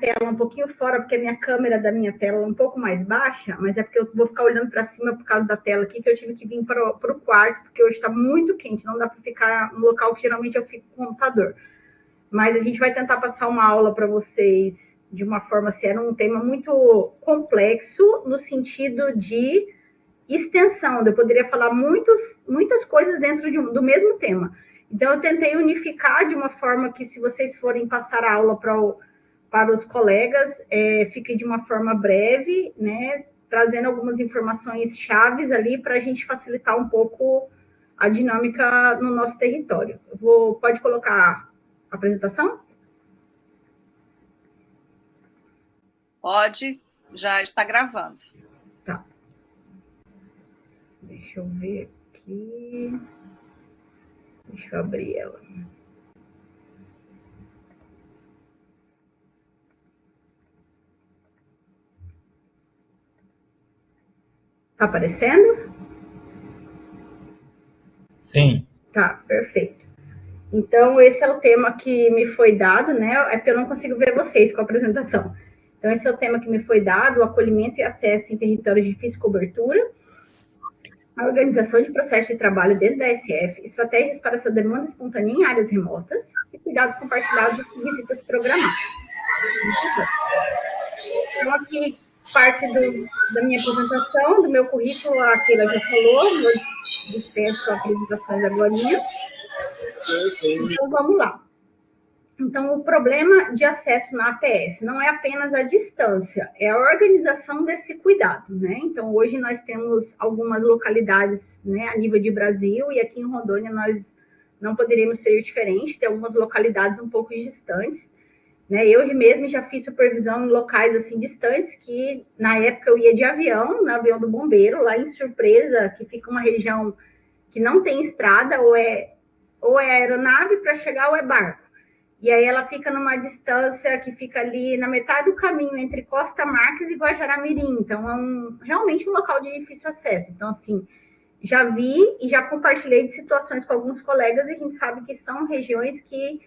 tela um pouquinho fora, porque a minha câmera da minha tela é um pouco mais baixa, mas é porque eu vou ficar olhando para cima por causa da tela aqui, que eu tive que vir para o quarto, porque hoje está muito quente, não dá para ficar no local que geralmente eu fico com o computador. Mas a gente vai tentar passar uma aula para vocês de uma forma, assim, era um tema muito complexo, no sentido de extensão, eu poderia falar muitas coisas dentro do mesmo tema. Então, eu tentei unificar de uma forma que, se vocês forem passar a aula para os colegas, fique de uma forma breve, né, trazendo algumas informações chaves ali para a gente facilitar um pouco a dinâmica no nosso território. Pode colocar a apresentação? Pode, já está gravando. Tá. Deixa eu ver aqui. Deixa eu abrir ela. Tá aparecendo? Sim. Tá, perfeito. Então, esse é o tema que me foi dado, né? É porque eu não consigo ver vocês com a apresentação. Então, esse é o tema que me foi dado: o acolhimento e acesso em territórios de difícil cobertura, a organização de processos de trabalho dentro da SF, estratégias para essa demanda espontânea em áreas remotas e cuidados compartilhados e visitas programadas. Então, aqui, parte da minha apresentação, do meu currículo, a Keila já falou, eu dispenso apresentações agora. Então, vamos lá. Então, o problema de acesso na APS não é apenas a distância, é a organização desse cuidado, né? Então, hoje nós temos algumas localidades, né, a nível de Brasil, e aqui em Rondônia nós não poderíamos ser diferente, tem algumas localidades um pouco distantes, né? Eu mesmo já fiz supervisão em locais assim distantes, que na época eu ia de avião, no avião do bombeiro, lá em Surpresa, que fica uma região que não tem estrada, ou é aeronave para chegar ou é barco. E aí ela fica numa distância que fica ali na metade do caminho entre Costa Marques e Guajará-Mirim. Então, é realmente um local de difícil acesso. Então, assim, já vi e já compartilhei de situações com alguns colegas, e a gente sabe que são regiões que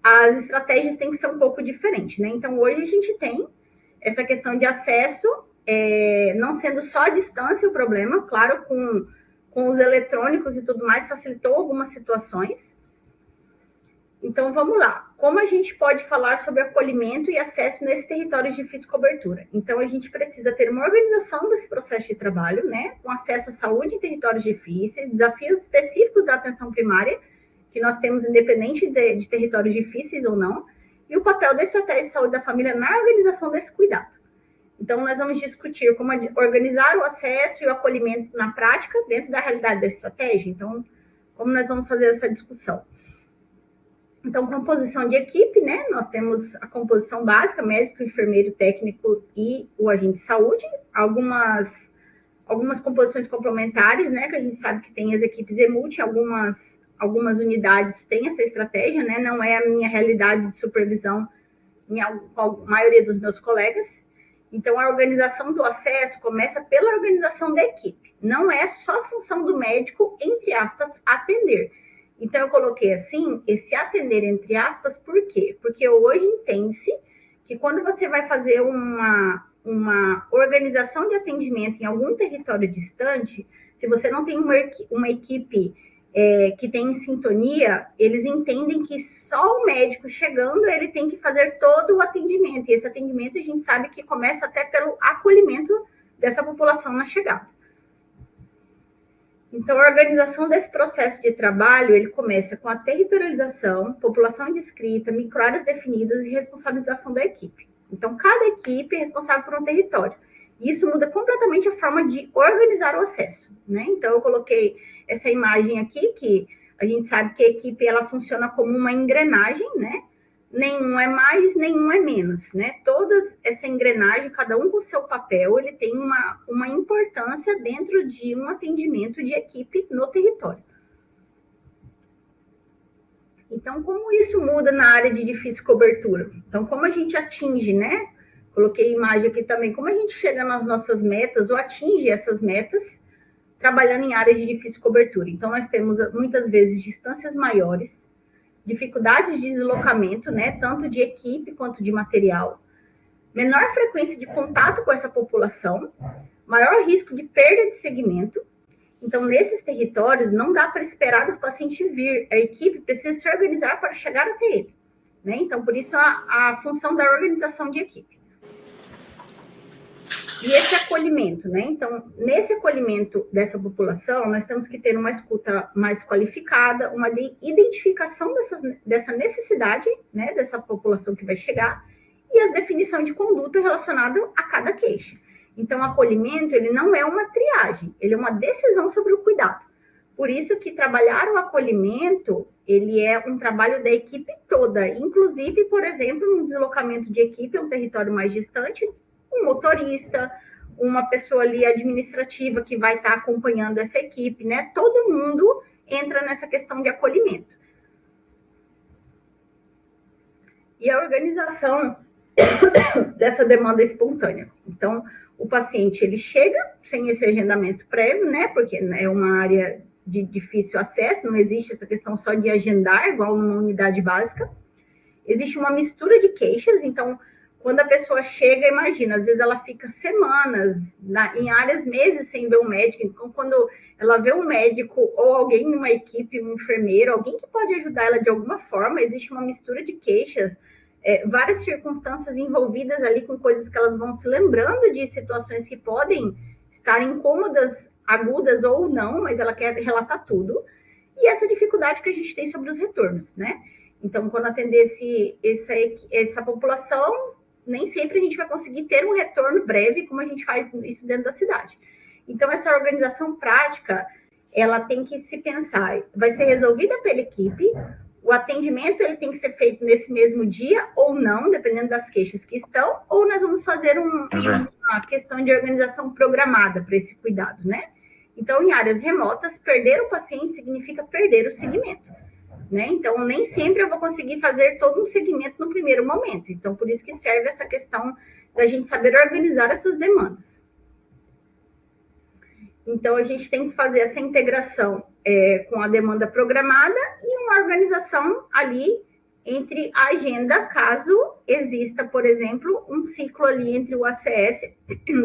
as estratégias têm que ser um pouco diferentes, né? Então, hoje a gente tem essa questão de acesso, não sendo só a distância o problema, claro, com os eletrônicos e tudo mais, facilitou algumas situações. Então, vamos lá. Como a gente pode falar sobre acolhimento e acesso nesse território de difícil cobertura? Então, a gente precisa ter uma organização desse processo de trabalho, né? Com acesso à saúde em territórios difíceis, desafios específicos da atenção primária, que nós temos independente de territórios difíceis ou não, e o papel da estratégia de saúde da família na organização desse cuidado. Então, nós vamos discutir como organizar o acesso e o acolhimento na prática dentro da realidade da estratégia. Então, como nós vamos fazer essa discussão? Então, composição de equipe, né? Nós temos a composição básica: médico, enfermeiro, técnico e o agente de saúde. Algumas composições complementares, né? Que a gente sabe que tem as equipes EMUT, algumas unidades têm essa estratégia, né? Não é a minha realidade de supervisão com a maioria dos meus colegas. Então, a organização do acesso começa pela organização da equipe. Não é só a função do médico, entre aspas, atender. Então, eu coloquei assim, esse atender, entre aspas, por quê? Porque hoje entende-se que quando você vai fazer uma organização de atendimento em algum território distante, se você não tem uma equipe que tem sintonia, eles entendem que só o médico chegando, ele tem que fazer todo o atendimento. E esse atendimento a gente sabe que começa até pelo acolhimento dessa população na chegada. Então, a organização desse processo de trabalho, ele começa com a territorialização, população descrita, microáreas definidas e responsabilização da equipe. Então, cada equipe é responsável por um território. E isso muda completamente a forma de organizar o acesso, né? Então, eu coloquei essa imagem aqui, que a gente sabe que a equipe, ela funciona como uma engrenagem, né? Nenhum é mais, nenhum é menos, né? Toda essa engrenagem, cada um com o seu papel, ele tem uma importância dentro de um atendimento de equipe no território. Então, como isso muda na área de difícil cobertura? Então, como a gente atinge, né? Coloquei imagem aqui também, como a gente chega nas nossas metas ou atinge essas metas trabalhando em áreas de difícil cobertura. Então, nós temos muitas vezes distâncias maiores, dificuldades de deslocamento, né, tanto de equipe quanto de material. menor frequência de contato com essa população, maior risco de perda de segmento. Então, nesses territórios, não dá para esperar o paciente vir, a equipe precisa se organizar para chegar até ele, né? Então, por isso, a função da organização de equipe. E esse acolhimento, né? Então, nesse acolhimento dessa população, nós temos que ter uma escuta mais qualificada, uma identificação dessa necessidade, né, dessa população que vai chegar, e a definição de conduta relacionada a cada queixa. Então, o acolhimento, ele não é uma triagem, ele é uma decisão sobre o cuidado. Por isso que trabalhar o acolhimento, ele é um trabalho da equipe toda, inclusive, por exemplo, num deslocamento de equipe, um território mais distante, um motorista, uma pessoa ali administrativa que vai estar acompanhando essa equipe, né? Todo mundo entra nessa questão de acolhimento. E a organização dessa demanda espontânea. Então, o paciente, ele chega sem esse agendamento prévio, né? Porque é uma área de difícil acesso, não existe essa questão só de agendar, igual numa unidade básica. Existe uma mistura de queixas, então, quando a pessoa chega, imagina, às vezes ela fica semanas, em áreas, meses sem ver um médico. Então, quando ela vê um médico ou alguém numa equipe, um enfermeiro, alguém que pode ajudar ela de alguma forma, existe uma mistura de queixas, várias circunstâncias envolvidas ali com coisas que elas vão se lembrando de situações que podem estar incômodas, agudas ou não, mas ela quer relatar tudo. E essa dificuldade que a gente tem sobre os retornos, né? Então, quando atender essa população, nem sempre a gente vai conseguir ter um retorno breve, como a gente faz isso dentro da cidade. Então, essa organização prática, ela tem que se pensar, vai ser resolvida pela equipe, o atendimento ele tem que ser feito nesse mesmo dia ou não, dependendo das queixas que estão, ou nós vamos fazer uma questão de organização programada para esse cuidado, né? Então, em áreas remotas, perder o paciente significa perder o segmento, né? Então, nem sempre eu vou conseguir fazer todo um segmento no primeiro momento. Então, por isso que serve essa questão da gente saber organizar essas demandas. Então, a gente tem que fazer essa integração com a demanda programada e uma organização ali entre a agenda, caso exista, por exemplo, um ciclo ali entre o ACS,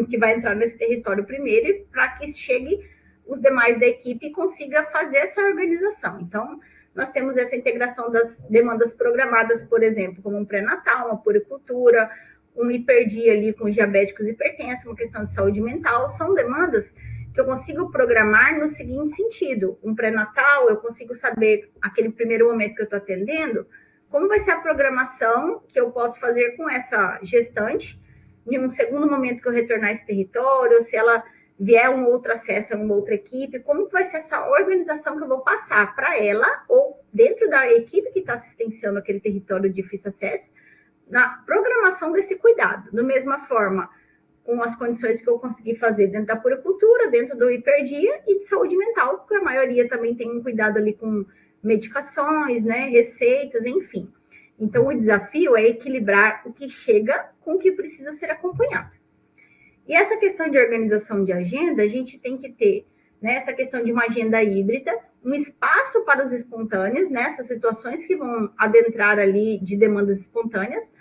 que vai entrar nesse território primeiro, para que chegue os demais da equipe e consiga fazer essa organização. Então, nós temos essa integração das demandas programadas, por exemplo, como um pré-natal, uma puericultura, um hiperdia ali com diabéticos e hipertensos, uma questão de saúde mental, são demandas que eu consigo programar no seguinte sentido. Um pré-natal, eu consigo saber, aquele primeiro momento que eu estou atendendo, como vai ser a programação que eu posso fazer com essa gestante, em um segundo momento que eu retornar a esse território, se ela vier um outro acesso a uma outra equipe, como vai ser essa organização que eu vou passar para ela, ou dentro da equipe que está assistenciando aquele território de difícil acesso, na programação desse cuidado. Da mesma forma, com as condições que eu consegui fazer dentro da puericultura, dentro do hiperdia e de saúde mental, porque a maioria também tem um cuidado ali com medicações, né, receitas, enfim. Então, o desafio é equilibrar o que chega com o que precisa ser acompanhado. E essa questão de organização de agenda, a gente tem que ter, né, essa questão de uma agenda híbrida, um espaço para os espontâneos, né, essas situações que vão adentrar ali de demandas espontâneas,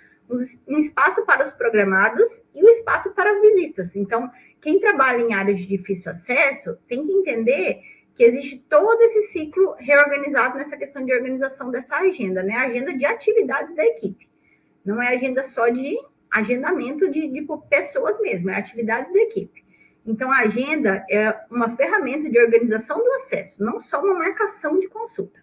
um espaço para os programados e um espaço para visitas. Então, quem trabalha em áreas de difícil acesso tem que entender que existe todo esse ciclo reorganizado nessa questão de organização dessa agenda, né? A agenda de atividades da equipe. Não é agenda só de agendamento de pessoas mesmo, é atividades da equipe. Então, a agenda é uma ferramenta de organização do acesso, não só uma marcação de consulta.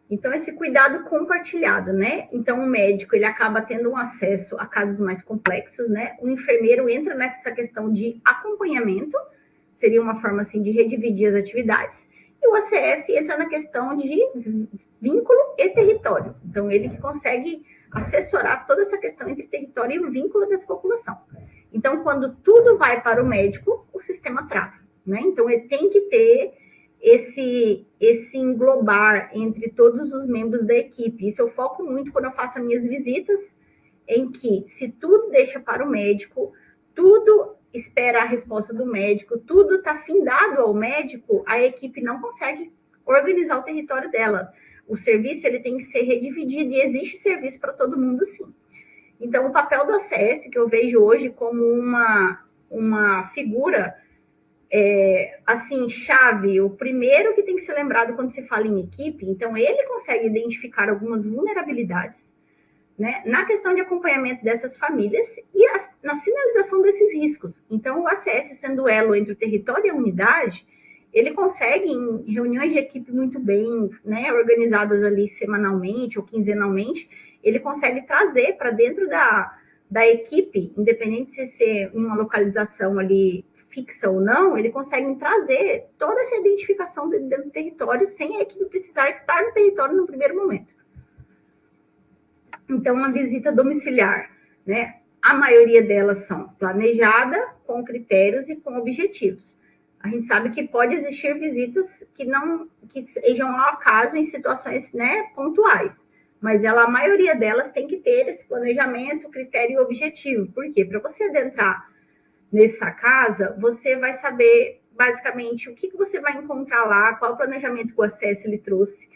Então, esse cuidado compartilhado, né? Então, o médico, ele acaba tendo um acesso a casos mais complexos, né? O enfermeiro entra nessa questão de acompanhamento, seria uma forma, assim, de redividir as atividades, e o ACS entra na questão de vínculo e território. Então, ele que consegue assessorar toda essa questão entre território e o vínculo dessa população. Então, quando tudo vai para o médico, o sistema trava, né? Então, ele tem que ter esse englobar entre todos os membros da equipe. Isso eu foco muito quando eu faço as minhas visitas, em que se tudo deixa para o médico, tudo espera a resposta do médico, tudo está findado ao médico, a equipe não consegue organizar o território dela. O serviço ele tem que ser redividido e existe serviço para todo mundo, sim. Então, o papel do ACS, que eu vejo hoje como uma figura, assim, chave, o primeiro que tem que ser lembrado quando se fala em equipe, então ele consegue identificar algumas vulnerabilidades, né, na questão de acompanhamento dessas famílias e na sinalização desses riscos. Então, o ACS, sendo o elo entre o território e a unidade, ele consegue, em reuniões de equipe muito bem, né, organizadas ali semanalmente ou quinzenalmente, ele consegue trazer para dentro da equipe, independente de ser uma localização ali fixa ou não, ele consegue trazer toda essa identificação dentro do território sem a equipe precisar estar no território no primeiro momento. Então, uma visita domiciliar, né? A maioria delas são planejada, com critérios e com objetivos. A gente sabe que pode existir visitas que sejam ao acaso em situações, né, pontuais, mas a maioria delas tem que ter esse planejamento, critério e objetivo. Por quê? Para você adentrar nessa casa, você vai saber basicamente o que você vai encontrar lá, qual o planejamento que o ACS ele trouxe,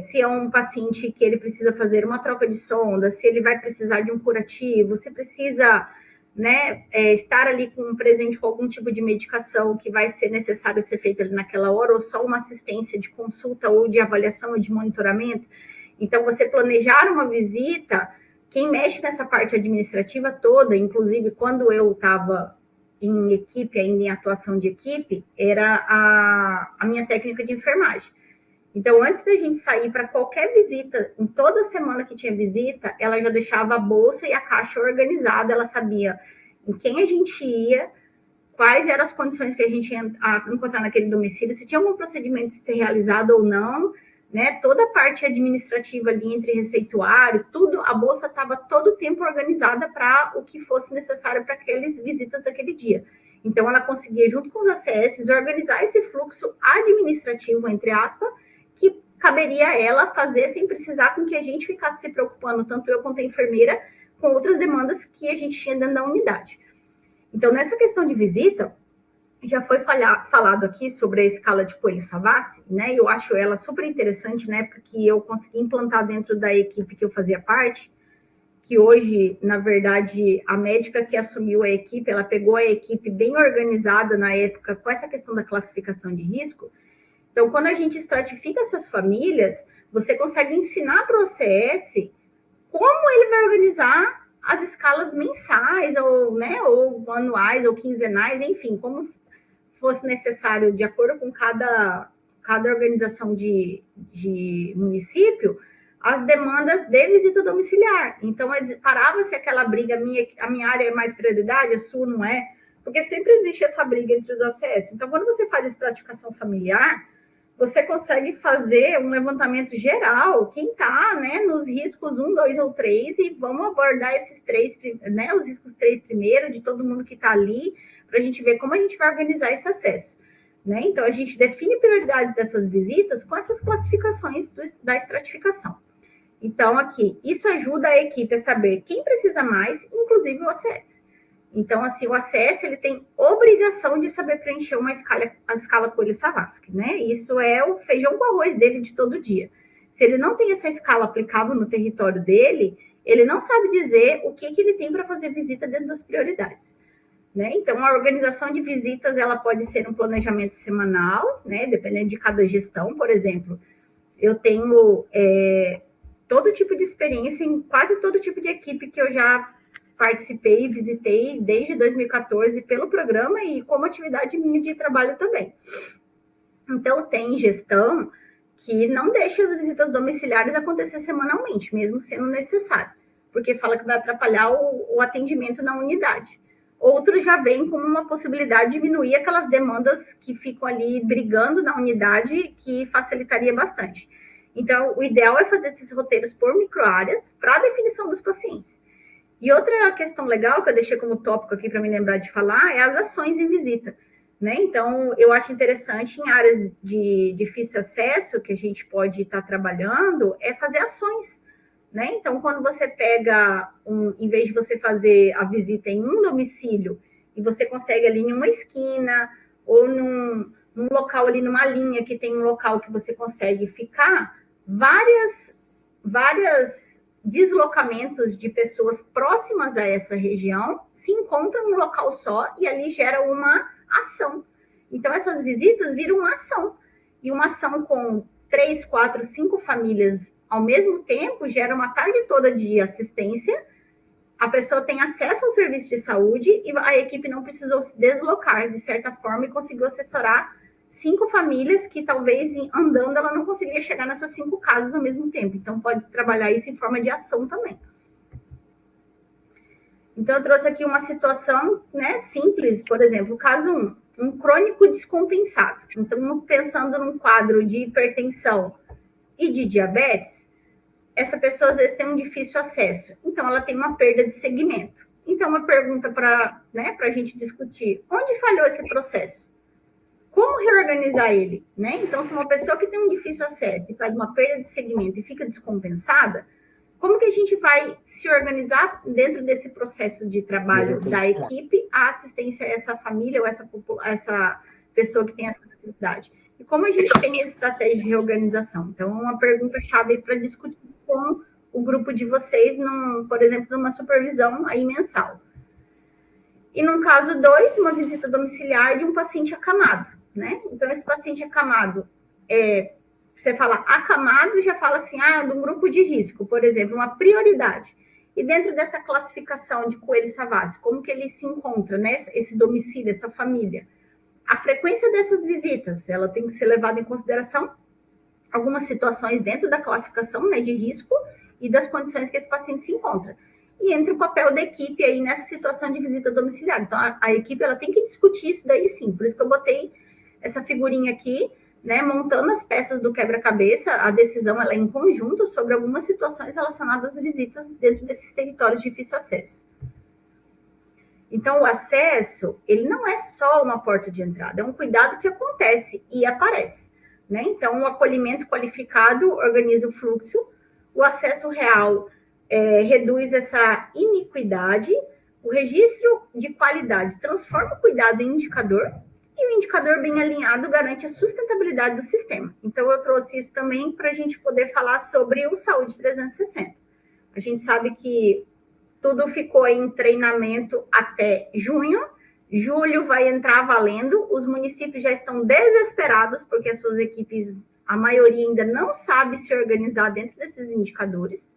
se é um paciente que ele precisa fazer uma troca de sonda, se ele vai precisar de um curativo, se precisa, né, estar ali presente com algum tipo de medicação que vai ser necessário ser feita ali naquela hora, ou só uma assistência de consulta ou de avaliação ou de monitoramento. Então, você planejar uma visita, quem mexe nessa parte administrativa toda, inclusive quando eu estava em equipe, ainda em atuação de equipe, era a minha técnica de enfermagem. Então, antes da gente sair para qualquer visita, em toda semana que tinha visita, ela já deixava a bolsa e a caixa organizada, ela sabia em quem a gente ia, quais eram as condições que a gente ia encontrar naquele domicílio, se tinha algum procedimento a ser realizado ou não, né? Toda a parte administrativa ali entre receituário, tudo, a bolsa estava todo o tempo organizada para o que fosse necessário para aquelas visitas daquele dia. Então, ela conseguia, junto com os ACS, organizar esse fluxo administrativo, entre aspas, que caberia a ela fazer sem precisar com que a gente ficasse se preocupando, tanto eu quanto a enfermeira, com outras demandas que a gente tinha dentro da unidade. Então, nessa questão de visita, já foi falado aqui sobre a escala de Coelho-Savassi, né? Eu acho ela super interessante, né? Porque eu consegui implantar dentro da equipe que eu fazia parte, que hoje, na verdade, a médica que assumiu a equipe, ela pegou a equipe bem organizada na época com essa questão da classificação de risco. Então, quando a gente estratifica essas famílias, você consegue ensinar para o OCS como ele vai organizar as escalas mensais, ou, né, ou anuais, ou quinzenais, enfim, como fosse necessário, de acordo com cada organização de município, as demandas de visita domiciliar. Então, parava-se aquela briga, a minha área é mais prioridade, a sua não é, porque sempre existe essa briga entre os ACS. Então, quando você faz a estratificação familiar, você consegue fazer um levantamento geral, quem está, né, nos riscos 1, 2 ou 3, e vamos abordar esses 3, né, os riscos 3 primeiro, de todo mundo que está ali, para a gente ver como a gente vai organizar esse acesso. Né? Então, a gente define prioridades dessas visitas com essas classificações da estratificação. Então, aqui, isso ajuda a equipe a saber quem precisa mais, inclusive o ACS. Então, assim, o ACS, ele tem obrigação de saber preencher a escala Coelho-Savassi, né? Isso é o feijão com arroz dele de todo dia. Se ele não tem essa escala aplicável no território dele, ele não sabe dizer o que ele tem para fazer visita dentro das prioridades. Né? Então, a organização de visitas, ela pode ser um planejamento semanal, né? Dependendo de cada gestão, por exemplo. Eu tenho todo tipo de experiência em quase todo tipo de equipe que eu já participei e visitei desde 2014 pelo programa e como atividade minha de trabalho também. Então, tem gestão que não deixa as visitas domiciliares acontecer semanalmente, mesmo sendo necessário, porque fala que vai atrapalhar o atendimento na unidade. Outros já veem como uma possibilidade de diminuir aquelas demandas que ficam ali brigando na unidade, que facilitaria bastante. Então, o ideal é fazer esses roteiros por microáreas para a definição dos pacientes. E outra questão legal que eu deixei como tópico aqui para me lembrar de falar é as ações em visita. Né? Então, eu acho interessante em áreas de difícil acesso que a gente pode estar trabalhando, é fazer ações. Né? Então, quando você pega, em vez de você fazer a visita em um domicílio, e você consegue ali em uma esquina, ou num local ali, numa linha que tem um local que você consegue ficar, várias deslocamentos de pessoas próximas a essa região se encontram num local só e ali gera uma ação. Então, essas visitas viram uma ação. E uma ação com 3, 4, 5 famílias ao mesmo tempo gera uma tarde toda de assistência. A pessoa tem acesso ao serviço de saúde e a equipe não precisou se deslocar, de certa forma, e conseguiu assessorar 5 famílias que talvez andando ela não conseguiria chegar nessas 5 casas ao mesmo tempo. Então, pode trabalhar isso em forma de ação também. Então, eu trouxe aqui uma situação, né, simples, por exemplo, caso 1, um crônico descompensado. Então, pensando num quadro de hipertensão e de diabetes, essa pessoa às vezes tem um difícil acesso. Então, ela tem uma perda de segmento. Então, uma pergunta para a gente discutir: onde falhou esse processo? Como reorganizar ele? Né? Então, se uma pessoa que tem um difícil acesso e faz uma perda de segmento e fica descompensada, como que a gente vai se organizar dentro desse processo de trabalho da equipe, a assistência a essa família ou essa pessoa que tem essa necessidade? E como a gente tem estratégia de reorganização? Então, é uma pergunta-chave para discutir com o grupo de vocês, por exemplo, numa supervisão aí mensal. E no caso 2, uma visita domiciliar de um paciente acamado, né? Então, esse paciente acamado, você fala acamado, já fala assim, de um grupo de risco, por exemplo, uma prioridade. E dentro dessa classificação de Coelho-Savassi, como que ele se encontra, né? Esse domicílio, essa família? A frequência dessas visitas, ela tem que ser levada em consideração algumas situações dentro da classificação, né, de risco e das condições que esse paciente se encontra. E entre o papel da equipe aí nessa situação de visita domiciliar. Então, a equipe ela tem que discutir isso daí sim. Por isso que eu botei essa figurinha aqui, né, montando as peças do quebra-cabeça. A decisão ela é em conjunto sobre algumas situações relacionadas às visitas dentro desses territórios de difícil acesso. Então, o acesso, ele não é só uma porta de entrada, é um cuidado que acontece e aparece, né? Então, o acolhimento qualificado organiza o fluxo, o acesso real reduz essa iniquidade, o registro de qualidade transforma o cuidado em indicador, e o indicador bem alinhado garante a sustentabilidade do sistema. Então, eu trouxe isso também para a gente poder falar sobre o Saúde 360. A gente sabe que tudo ficou em treinamento até junho. Julho vai entrar valendo. Os municípios já estão desesperados porque as suas equipes, a maioria ainda não sabe se organizar dentro desses indicadores.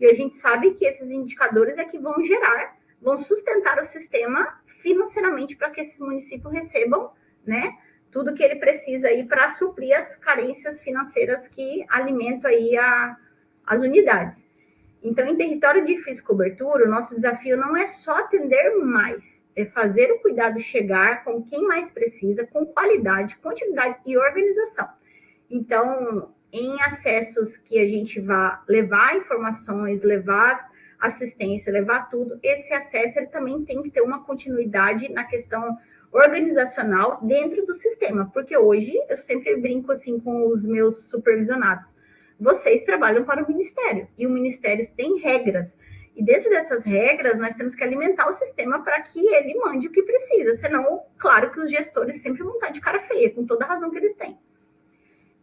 E a gente sabe que esses indicadores é que vão sustentar o sistema financeiramente para que esses municípios recebam, né, tudo que ele precisa aí para suprir as carências financeiras que alimentam aí as unidades. Então, em território de difícil cobertura, o nosso desafio não é só atender mais, é fazer o cuidado chegar com quem mais precisa, com qualidade, continuidade e organização. Então, em acessos que a gente vai levar informações, levar assistência, levar tudo, esse acesso ele também tem que ter uma continuidade na questão organizacional dentro do sistema, porque hoje eu sempre brinco assim com os meus supervisionados. Vocês trabalham para o Ministério, e o Ministério tem regras, e dentro dessas regras nós temos que alimentar o sistema para que ele mande o que precisa, senão, claro que os gestores sempre vão estar de cara feia, com toda a razão que eles têm.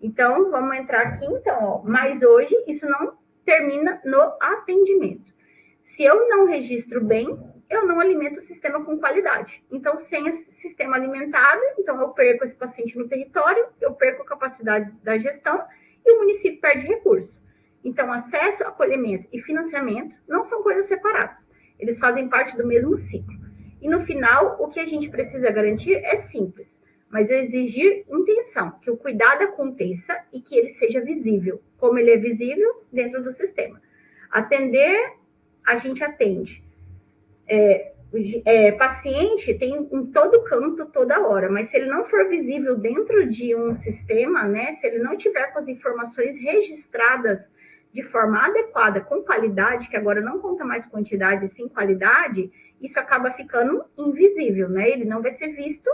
Então, vamos entrar aqui, então, mas hoje isso não termina no atendimento. Se eu não registro bem, eu não alimento o sistema com qualidade. Então, sem esse sistema alimentado, então eu perco esse paciente no território, eu perco a capacidade da gestão, e o município perde recurso. Então, acesso, acolhimento e financiamento não são coisas separadas. Eles fazem parte do mesmo ciclo. E no final, o que a gente precisa garantir é simples, mas é exigir intenção, que o cuidado aconteça e que ele seja visível, como ele é visível dentro do sistema. Atender, a gente atende. Paciente tem em todo canto, toda hora, mas se ele não for visível dentro de um sistema, né, se ele não tiver com as informações registradas de forma adequada, com qualidade, que agora não conta mais quantidade, sim qualidade, isso acaba ficando invisível, né? Ele não vai ser visto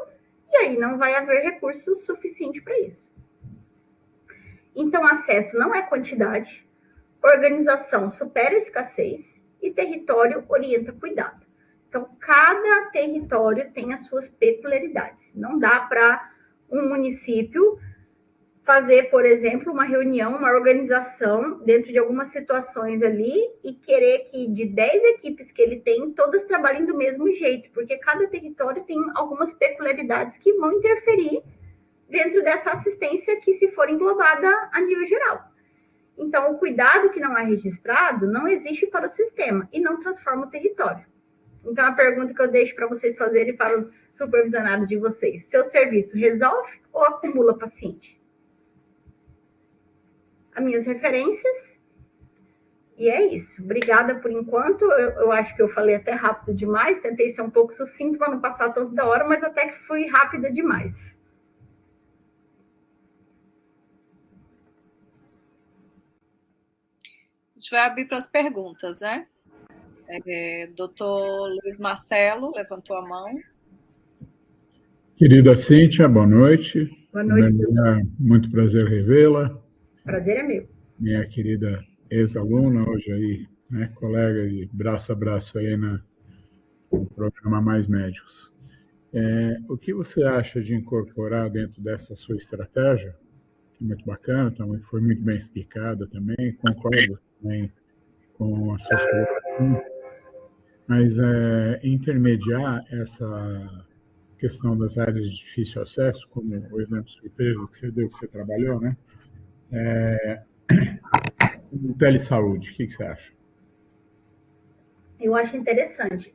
e aí não vai haver recurso suficiente para isso. Então, acesso não é quantidade, organização supera a escassez e território orienta cuidado. Então, cada território tem as suas peculiaridades. Não dá para um município fazer, por exemplo, uma reunião, uma organização dentro de algumas situações ali e querer que de 10 equipes que ele tem, todas trabalhem do mesmo jeito, porque cada território tem algumas peculiaridades que vão interferir dentro dessa assistência que se for englobada a nível geral. Então, o cuidado que não é registrado não existe para o sistema e não transforma o território. Então, a pergunta que eu deixo para vocês fazerem para os supervisionados de vocês: seu serviço resolve ou acumula paciente? As minhas referências, e é isso. Obrigada por enquanto. Eu acho que eu falei até rápido demais, tentei ser um pouco sucinto para não passar tanto da hora, mas até que fui rápida demais. A gente vai abrir para as perguntas, né? Doutor Luiz Marcelo levantou a mão. Querida Cíntia, boa noite. Boa noite. Muito prazer revê-la. Prazer é meu. Minha querida ex-aluna, hoje aí, né, colega de braço a braço aí no programa Mais Médicos. O que você acha de incorporar dentro dessa sua estratégia? Que é muito bacana, foi muito bem explicada também, concordo também com as suas colocações, mas intermediar essa questão das áreas de difícil acesso, como o exemplo surpresa que você deu, que você trabalhou, né? Telesaúde, o que você acha? Eu acho interessante.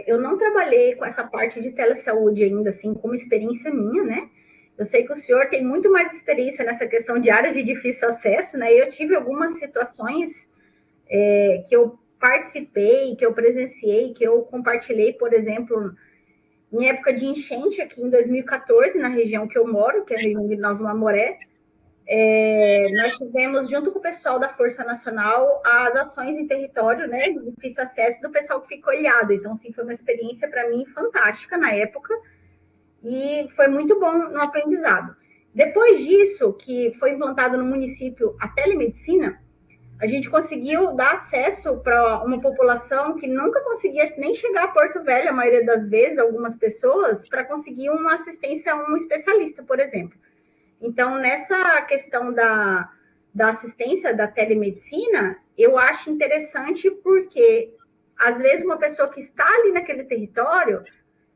Eu não trabalhei com essa parte de telesaúde ainda, assim, como experiência minha, né? Eu sei que o senhor tem muito mais experiência nessa questão de áreas de difícil acesso, né? Eu tive algumas situações que eu participei, que eu presenciei, que eu compartilhei, por exemplo, em época de enchente aqui em 2014, na região que eu moro, que é a região de Nova Mamoré. Nós tivemos, junto com o pessoal da Força Nacional, as ações em território, né, de difícil acesso do pessoal que ficou ilhado. Então, assim, foi uma experiência para mim fantástica na época e foi muito bom no aprendizado. Depois disso, que foi implantado no município a telemedicina, a gente conseguiu dar acesso para uma população que nunca conseguia nem chegar a Porto Velho, a maioria das vezes, algumas pessoas, para conseguir uma assistência a um especialista, por exemplo. Então, nessa questão da assistência da telemedicina, eu acho interessante porque, às vezes, uma pessoa que está ali naquele território,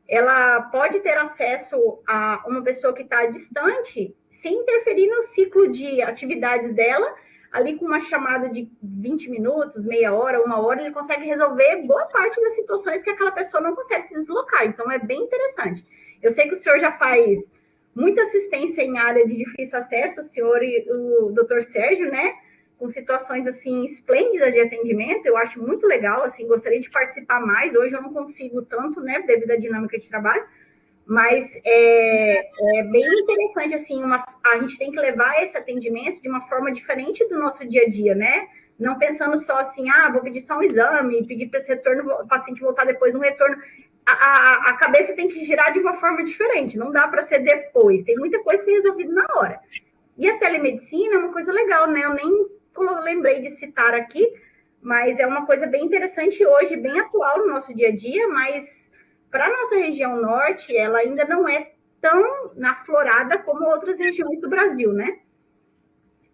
ela pode ter acesso a uma pessoa que está distante, sem interferir no ciclo de atividades dela, ali com uma chamada de 20 minutos, meia hora, uma hora, ele consegue resolver boa parte das situações que aquela pessoa não consegue se deslocar. Então, é bem interessante. Eu sei que o senhor já faz muita assistência em área de difícil acesso, o senhor e o doutor Sérgio, né? Com situações, assim, esplêndidas de atendimento, eu acho muito legal, assim, gostaria de participar mais. Hoje eu não consigo tanto, né, devido à dinâmica de trabalho, mas é bem interessante, assim, a gente tem que levar esse atendimento de uma forma diferente do nosso dia a dia, né? Não pensando só assim, vou pedir só um exame, pedir para esse retorno, o paciente voltar depois no retorno. A cabeça tem que girar de uma forma diferente, não dá para ser depois, tem muita coisa a ser resolvida na hora. E a telemedicina é uma coisa legal, né? Eu nem lembrei de citar aqui, mas é uma coisa bem interessante hoje, bem atual no nosso dia a dia, mas para a nossa região norte, ela ainda não é tão aflorada como outras regiões do Brasil, né?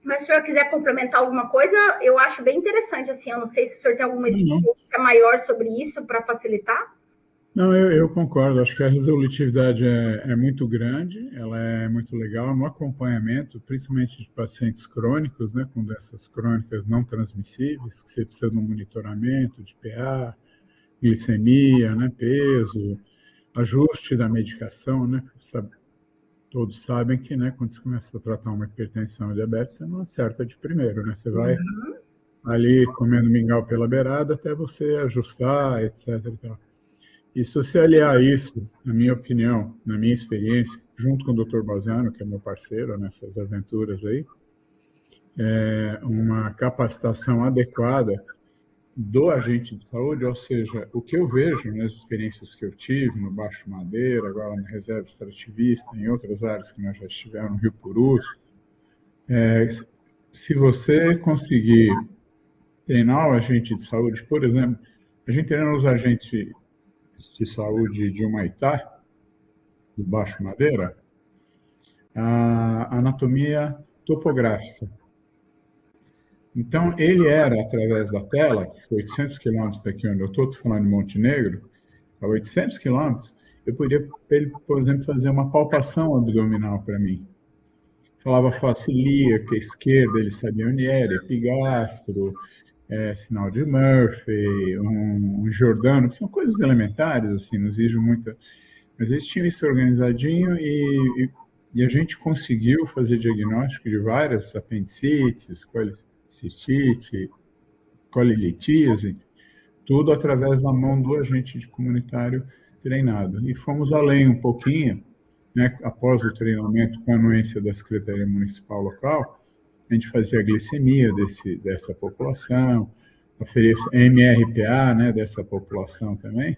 Mas se o senhor quiser complementar alguma coisa, eu acho bem interessante, assim, eu não sei se o senhor tem alguma experiência maior sobre isso para facilitar. Não, eu concordo, acho que a resolutividade é muito grande, ela é muito legal no acompanhamento, principalmente de pacientes crônicos, né, com doenças crônicas não transmissíveis, que você precisa de um monitoramento de PA, glicemia, né, peso, ajuste da medicação, né, todos sabem que, né, quando você começa a tratar uma hipertensão e diabetes, você não acerta de primeiro, né, você vai ali comendo mingau pela beirada até você ajustar, etc. e tal. E se você aliar isso, na minha opinião, na minha experiência, junto com o Dr. Bazzano, que é meu parceiro nessas aventuras aí, uma capacitação adequada do agente de saúde, ou seja, o que eu vejo nas experiências que eu tive no Baixo Madeira, agora na Reserva Extrativista, em outras áreas que nós já estivemos, no Rio Purus, se você conseguir treinar o agente de saúde, por exemplo, a gente treina os agentes de saúde de Humaitá, do Baixo Madeira, a anatomia topográfica. Então, ele era, através da tela, 800 quilômetros daqui onde eu estou falando de Montenegro, a 800 quilômetros, eu podia, por exemplo, fazer uma palpação abdominal para mim. Falava face ilíaca, esquerda, ele sabia onde era, epigastro, sinal de Murphy, um Giordano, que são coisas elementares, assim, não exigem muita... Mas eles tinham isso organizadinho e a gente conseguiu fazer diagnóstico de várias apendicites, colicistite, colilitíase, tudo através da mão do agente comunitário treinado. E fomos além um pouquinho, né, após o treinamento com a anuência da Secretaria Municipal local, a gente fazia a glicemia dessa população, aferia MRPA, né, dessa população também,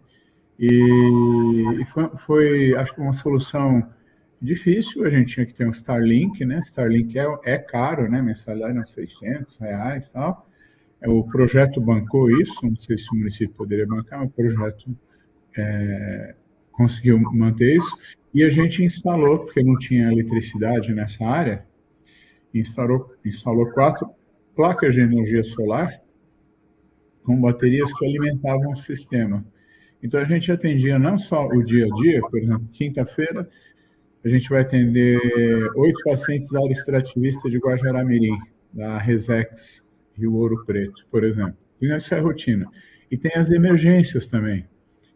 e foi, acho que uma solução difícil. A gente tinha que ter um Starlink, né? Starlink é caro, né? Mensalidade é uns R$600 e tal. O projeto bancou isso, não sei se o município poderia bancar, mas o projeto conseguiu manter isso. E a gente instalou, porque não tinha eletricidade nessa área, instalou 4 placas de energia solar com baterias que alimentavam o sistema. Então, a gente atendia não só o dia a dia, por exemplo, quinta-feira, a gente vai atender 8 pacientes da área extrativista de Guajará-Mirim, da Resex Rio Ouro Preto, por exemplo. Isso é rotina. E tem as emergências também.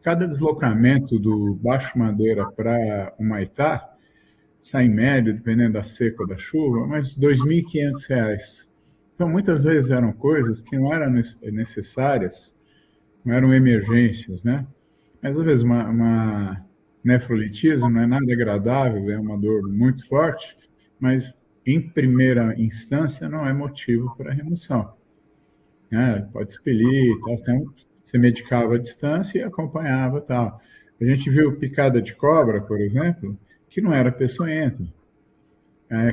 Cada deslocamento do Baixo Madeira para Humaitá sai em média, dependendo da seca ou da chuva, mas R$ 2.500. Então, muitas vezes eram coisas que não eram necessárias, não eram emergências, né? Mas, às vezes, uma nefrolitíase não é nada agradável, é uma dor muito forte, mas, em primeira instância, não é motivo para remoção. Pode expelir e tal. Então, você medicava à distância e acompanhava e tal. A gente viu picada de cobra, por exemplo, que não era peçonhenta.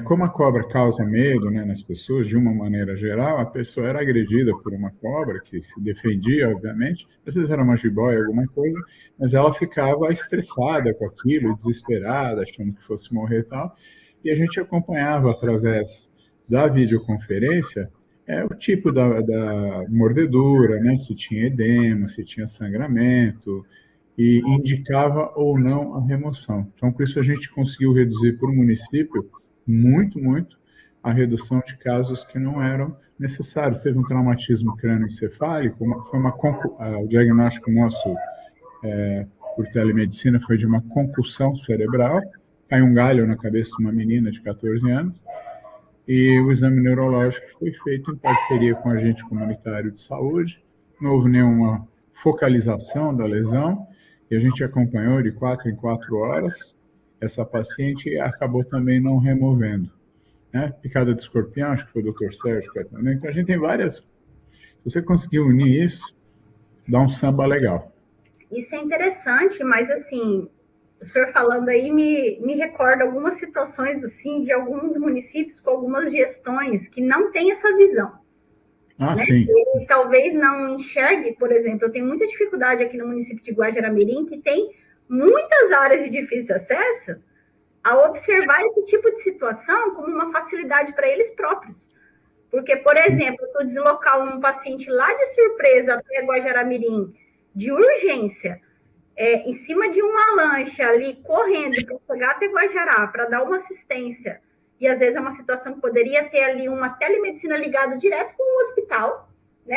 Como a cobra causa medo, né, nas pessoas, de uma maneira geral, a pessoa era agredida por uma cobra, que se defendia, obviamente, às vezes era uma jiboia, alguma coisa, mas ela ficava estressada com aquilo, desesperada, achando que fosse morrer e tal, e a gente acompanhava através da videoconferência o tipo da mordedura, né, se tinha edema, se tinha sangramento, e indicava ou não a remoção. Então, com isso, a gente conseguiu reduzir para o município muito a redução de casos que não eram necessários. Teve um traumatismo crânioencefálico, o diagnóstico nosso por telemedicina foi de uma concussão cerebral, caiu um galho na cabeça de uma menina de 14 anos, e o exame neurológico foi feito em parceria com o agente comunitário de saúde, não houve nenhuma focalização da lesão, e a gente acompanhou de 4 em 4 horas essa paciente e acabou também não removendo. Picada de escorpião, acho que foi o Dr. Sérgio que também. Então, a gente tem várias... Se você conseguir unir isso, dá um samba legal. Isso é interessante, mas, assim, o senhor falando aí me recorda algumas situações, assim, de alguns municípios com algumas gestões que não têm essa visão. Né? Sim. E talvez não enxergue, por exemplo, eu tenho muita dificuldade aqui no município de Guajará-Mirim, que tem muitas áreas de difícil acesso, a observar esse tipo de situação como uma facilidade para eles próprios. Porque, por exemplo, tu deslocar um paciente lá de surpresa até Guajará-Mirim, de urgência, em cima de uma lancha ali, correndo para chegar até Guajará, para dar uma assistência, e às vezes é uma situação que poderia ter ali uma telemedicina ligada direto com o hospital, né?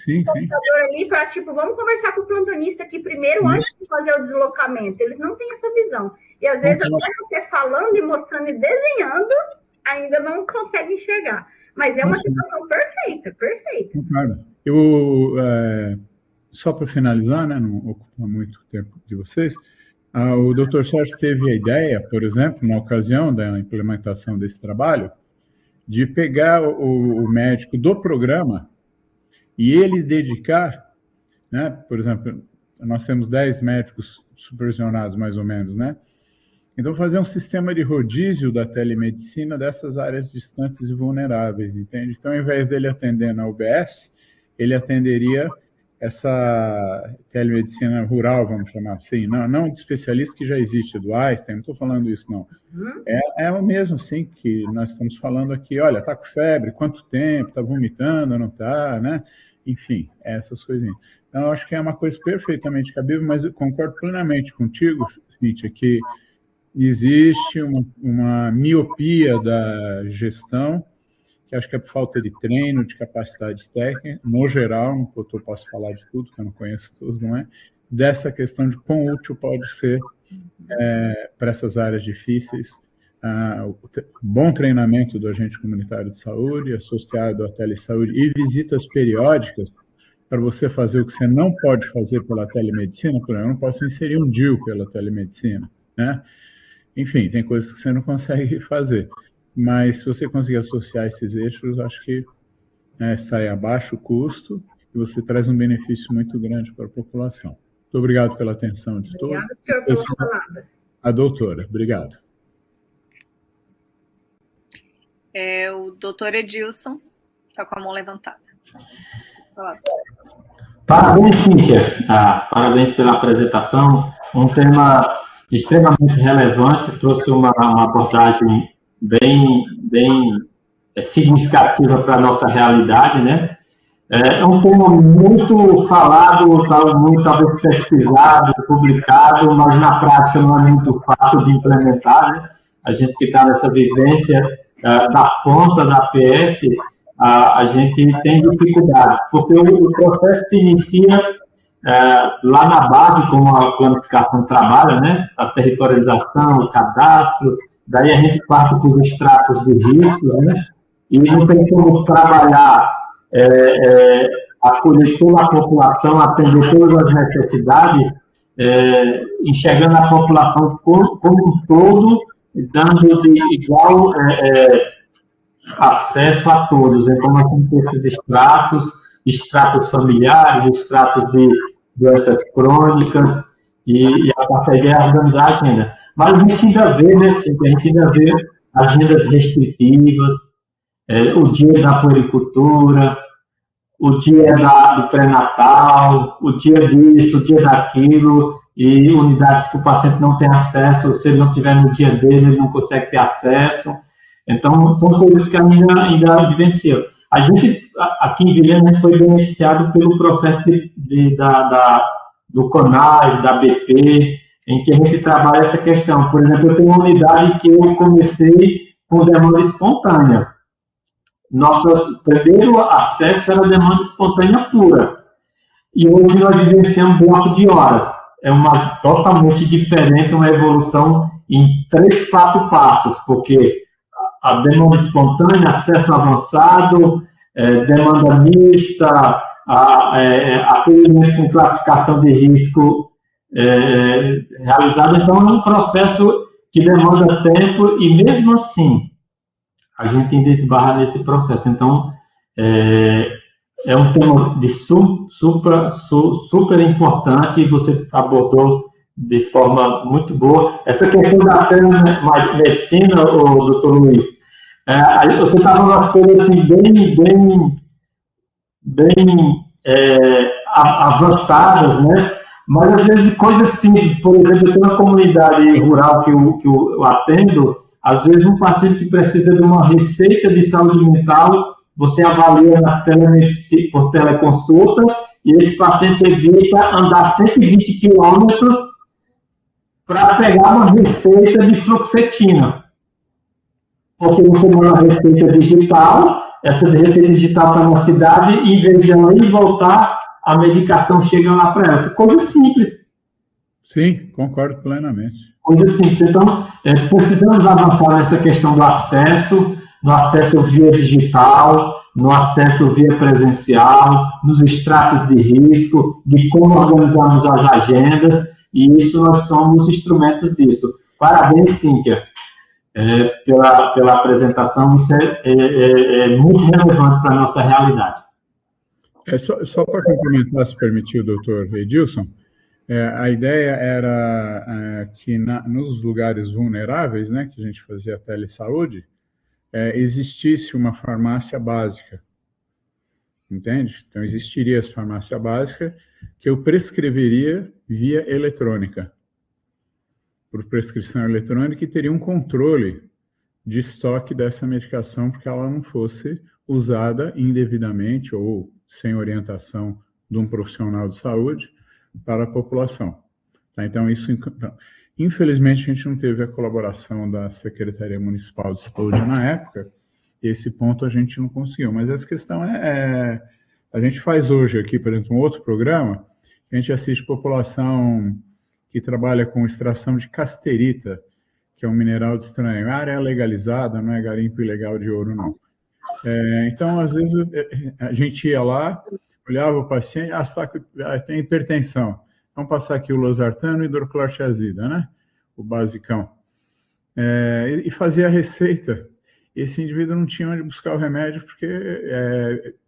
Sim. Computador ali para, vamos conversar com o plantonista aqui primeiro, antes de fazer o deslocamento. Eles não têm essa visão. E às vezes, até você falando e mostrando e desenhando, ainda não consegue enxergar. Mas é uma situação perfeita. Claro. Só para finalizar, né, não ocupa muito tempo de vocês, o Dr. Sérgio teve a ideia, por exemplo, na ocasião da implementação desse trabalho, de pegar o médico do programa e ele dedicar, né, por exemplo, nós temos 10 médicos supervisionados, mais ou menos, né? Então, fazer um sistema de rodízio da telemedicina dessas áreas distantes e vulneráveis, entende? Então, ao invés dele atender na UBS, ele atenderia essa telemedicina rural, vamos chamar assim, não de especialista que já existe, do Einstein, não estou falando isso, não. É o mesmo, sim, que nós estamos falando aqui, olha, está com febre, quanto tempo, está vomitando, não está, né? Enfim, essas coisinhas. Então, eu acho que é uma coisa perfeitamente cabível, mas eu concordo plenamente contigo, Cíntia, que existe uma miopia da gestão, que acho que é por falta de treino, de capacidade técnica, no geral, não posso falar de tudo, que eu não conheço tudo, não é? Dessa questão de quão útil pode ser para essas áreas difíceis, o bom treinamento do agente comunitário de saúde, associado à telesaúde e visitas periódicas, para você fazer o que você não pode fazer pela telemedicina. Por exemplo, eu não posso inserir um DIU pela telemedicina, né? Enfim, tem coisas que você não consegue fazer. Mas se você conseguir associar esses eixos, acho que sai abaixo o custo e você traz um benefício muito grande para a população. Muito obrigado pela atenção de todos. Obrigada, senhor, pelas palavras. A doutora, obrigado. O doutor Edilson está com a mão levantada. Parabéns, Cíntia. Parabéns pela apresentação. Um tema extremamente relevante, trouxe uma abordagem bem significativa para a nossa realidade, né? É um tema muito falado, muito talvez pesquisado, publicado, mas na prática não é muito fácil de implementar, né? A gente que está nessa vivência da ponta da APS, a gente tem dificuldades, porque o processo se inicia lá na base, com a planificação de trabalho, né? A territorialização, o cadastro, daí a gente parte para os extratos de riscos, né? E não tem como trabalhar, acolher toda a população, atender todas as necessidades, enxergando a população como um todo, dando de igual acesso a todos. Então, nós temos esses extratos familiares, extratos de doenças crônicas, e a partir daí organizar a agenda. Mas a gente ainda vê, né, a gente ainda vê agendas restritivas, o dia da puericultura, o dia do pré-natal, o dia disso, o dia daquilo, e unidades que o paciente não tem acesso, se ele não tiver no dia dele, ele não consegue ter acesso. Então, são coisas que ainda vivenciam. A gente, aqui em Vilhena, foi beneficiado pelo processo do CONAS, da BP, em que a gente trabalha essa questão. Por exemplo, eu tenho uma unidade que eu comecei com demanda espontânea. Nosso primeiro acesso era demanda espontânea pura. E hoje nós vivenciamos bloco de horas. É totalmente diferente, uma evolução em 3, 4 passos, porque a demanda espontânea, acesso avançado, demanda mista, acolhimento com classificação de risco realizado. Então, é um processo que demanda tempo e, mesmo assim, a gente ainda esbarra nesse processo. Então, é um tema de super importante, e você abordou de forma muito boa. Essa questão da telemedicina, doutor Luiz, você estava nas coisas assim, bem avançadas, né? Mas, às vezes, coisas assim, por exemplo, eu tenho uma comunidade rural que eu atendo, às vezes um paciente que precisa de uma receita de saúde mental, você avalia na telemedicina, por teleconsulta, e esse paciente evita andar 120 quilômetros para pegar uma receita de fluoxetina. Porque você manda uma receita digital, essa receita digital está na cidade, e em vez de ela ir e voltar, a medicação chega lá para ela. Coisa simples. Sim, concordo plenamente. Coisa simples. Então, precisamos avançar nessa questão do acesso, no acesso via digital, no acesso via presencial, nos extratos de risco, de como organizarmos as agendas, e isso nós somos instrumentos disso. Parabéns, Cíntia, pela apresentação. Isso é muito relevante para a nossa realidade. Só para complementar, se permitir, doutor Edilson, a ideia era que nos lugares vulneráveis, né, que a gente fazia a telesaúde, existisse uma farmácia básica. entende? Então, existiria essa farmácia básica que eu prescreveria via eletrônica, por prescrição eletrônica, e teria um controle de estoque dessa medicação, porque ela não fosse usada indevidamente ou sem orientação de um profissional de saúde para a população. Tá? Então, infelizmente, a gente não teve a colaboração da Secretaria Municipal de Saúde na época, e esse ponto a gente não conseguiu. Mas essa questão a gente faz hoje aqui, por exemplo, um outro programa, a gente assiste população que trabalha com extração de casterita, que é um mineral de estranho. A área é legalizada, não é garimpo ilegal de ouro, não. Então, às vezes, a gente ia lá, olhava o paciente, tem hipertensão. Vamos passar aqui o losartano e hidroclorotiazida, né? O basicão. E fazia a receita. Esse indivíduo não tinha onde buscar o remédio, porque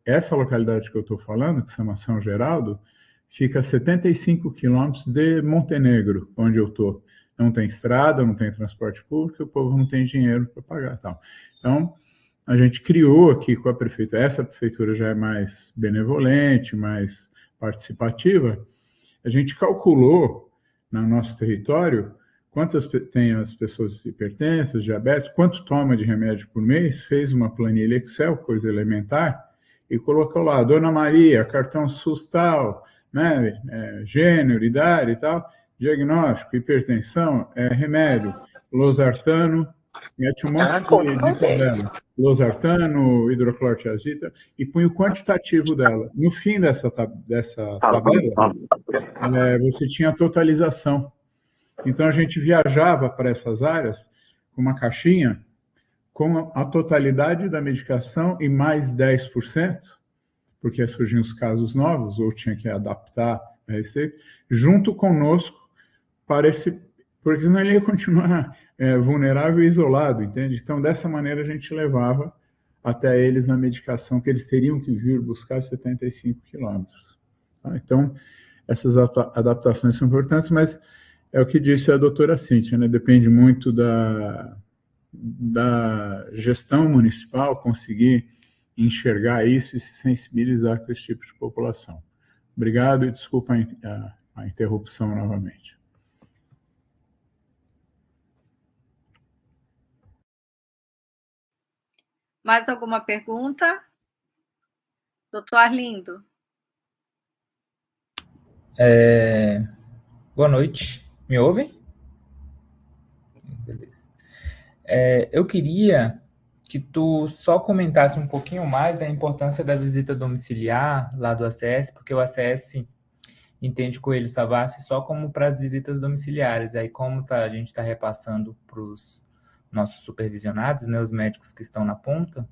essa localidade que eu estou falando, que se chama São Geraldo, fica a 75 quilômetros de Montenegro, onde eu estou. Não tem estrada, não tem transporte público, o povo não tem dinheiro para pagar. Tal. Então, a gente criou aqui com a prefeitura, essa prefeitura já é mais benevolente, mais participativa, a gente calculou no nosso território quantas tem as pessoas hipertensas, diabetes, quanto toma de remédio por mês, fez uma planilha Excel, coisa elementar, e colocou lá, Dona Maria, cartão SUS tal, né, gênero, idade e tal, diagnóstico, hipertensão, remédio, losartano, mete um monte de tabela, losartano, hidroclorotiazida, e põe o quantitativo dela. No fim dessa tabela, você tinha a totalização. Então, a gente viajava para essas áreas com uma caixinha com a totalidade da medicação e mais 10%, porque surgiam os casos novos, ou tinha que adaptar a receita, junto conosco, porque senão ele ia continuar vulnerável e isolado, entende? Então, dessa maneira, a gente levava até eles a medicação que eles teriam que vir buscar 75 quilômetros. Tá? Então, essas adaptações são importantes, mas é o que disse a doutora Cíntia, né? Depende muito da gestão municipal conseguir enxergar isso e se sensibilizar com esse tipo de população. Obrigado e desculpa a interrupção novamente. Mais alguma pergunta? Doutor Arlindo. Boa noite. Me ouvem? Beleza. Eu queria que tu só comentasse um pouquinho mais da importância da visita domiciliar lá do ACS, porque o ACS entende Coelho Savassi só como para as visitas domiciliares. Aí, como a gente está repassando para os nossos supervisionados, né, os médicos que estão na ponta,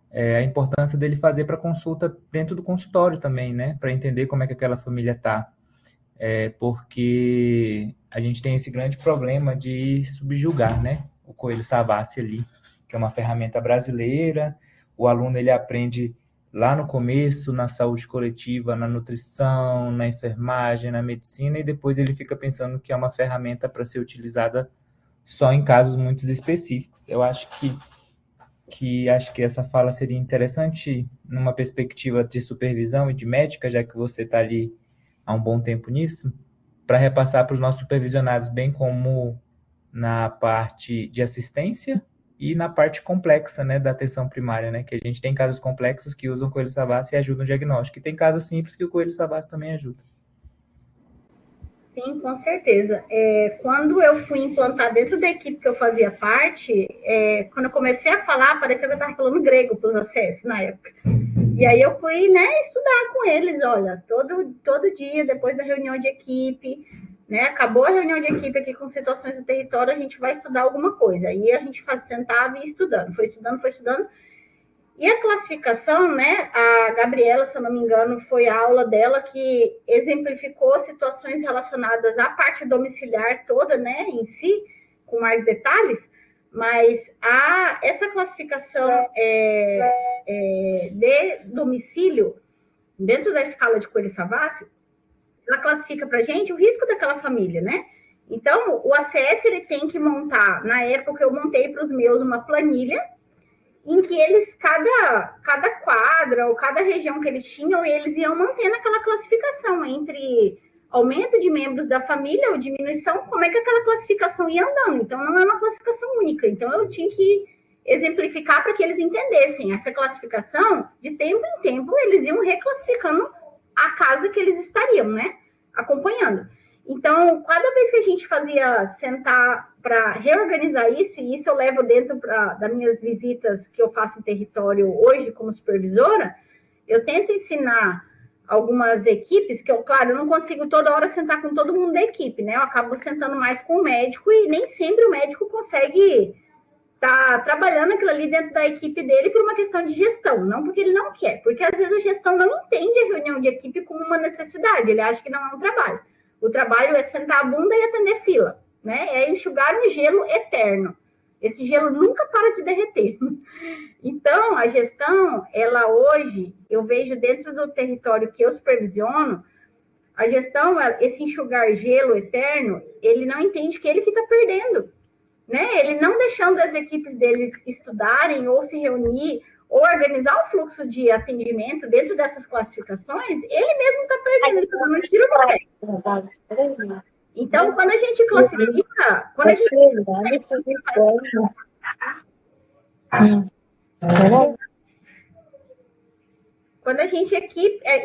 a importância dele fazer para consulta dentro do consultório também, né, para entender como é que aquela família está. Porque a gente tem esse grande problema de subjugar, né, o Coelho Savassi ali, que é uma ferramenta brasileira. O aluno ele aprende lá no começo, na saúde coletiva, na nutrição, na enfermagem, na medicina, e depois ele fica pensando que é uma ferramenta para ser utilizada só em casos muito específicos. Eu acho que essa fala seria interessante numa perspectiva de supervisão e de médica, já que você está ali há um bom tempo nisso, para repassar para os nossos supervisionados, bem como na parte de assistência e na parte complexa, né, da atenção primária, né, que a gente tem casos complexos que usam o Coelho Savassi e ajudam no diagnóstico, e tem casos simples que o Coelho Savassi também ajuda. Sim, com certeza. Quando eu fui implantar dentro da equipe que eu fazia parte, quando eu comecei a falar, parecia que eu estava falando grego para os acessos na época. E aí eu fui, né, estudar com eles, olha, todo dia, depois da reunião de equipe, né, acabou a reunião de equipe aqui com situações do território, a gente vai estudar alguma coisa. Aí a gente sentava e ia estudando, foi estudando. E a classificação, né, a Gabriela, se eu não me engano, foi a aula dela que exemplificou situações relacionadas à parte domiciliar toda, né, em si, com mais detalhes, mas essa classificação de domicílio, dentro da escala de Coelho Savassi, ela classifica para a gente o risco daquela família, né? Então, o ACS ele tem que montar, na época eu montei para os meus uma planilha, em que eles, cada quadra ou cada região que eles tinham, eles iam mantendo aquela classificação entre aumento de membros da família ou diminuição, como é que aquela classificação ia andando. Então, não é uma classificação única. Então, eu tinha que exemplificar para que eles entendessem essa classificação. De tempo em tempo, eles iam reclassificando a casa que eles estariam, né, acompanhando. Então, cada vez que a gente fazia sentar para reorganizar isso, e isso eu levo dentro das minhas visitas que eu faço em território hoje como supervisora, eu tento ensinar algumas equipes, que eu, claro, eu não consigo toda hora sentar com todo mundo da equipe, né? Eu acabo sentando mais com o médico e nem sempre o médico consegue estar trabalhando aquilo ali dentro da equipe dele por uma questão de gestão, não porque ele não quer, porque às vezes a gestão não entende a reunião de equipe como uma necessidade, ele acha que não é um trabalho. O trabalho é sentar a bunda e atender fila, né? É enxugar um gelo eterno. Esse gelo nunca para de derreter. Então, a gestão, ela hoje, eu vejo dentro do território que eu supervisiono, a gestão, esse enxugar gelo eterno, ele não entende que ele que está perdendo, né? Ele não deixando as equipes deles estudarem ou se reunir ou organizar o fluxo de atendimento dentro dessas classificações, ele mesmo está perdendo, ele está dando um tiro no pé. Então, quando a gente classifica, quando a gente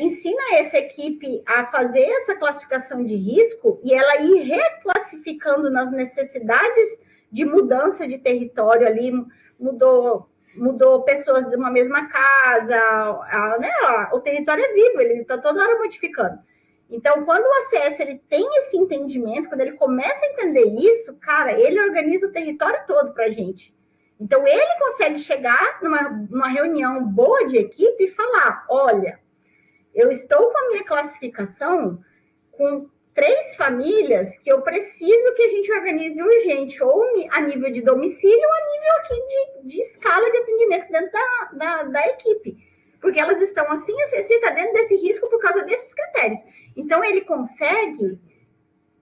ensina essa equipe a fazer essa classificação de risco e ela ir reclassificando nas necessidades de mudança de território ali, mudou pessoas de uma mesma casa, né? O território é vivo, ele está toda hora modificando. Então, quando o ACS ele tem esse entendimento, quando ele começa a entender isso, cara, ele organiza o território todo para a gente. Então, ele consegue chegar numa reunião boa de equipe e falar, olha, eu estou com a minha classificação com 3 famílias que eu preciso que a gente organize urgente, ou a nível de domicílio, ou a nível aqui de escala de atendimento dentro da equipe. Porque elas estão assim, está dentro desse risco por causa desses critérios. Então, ele consegue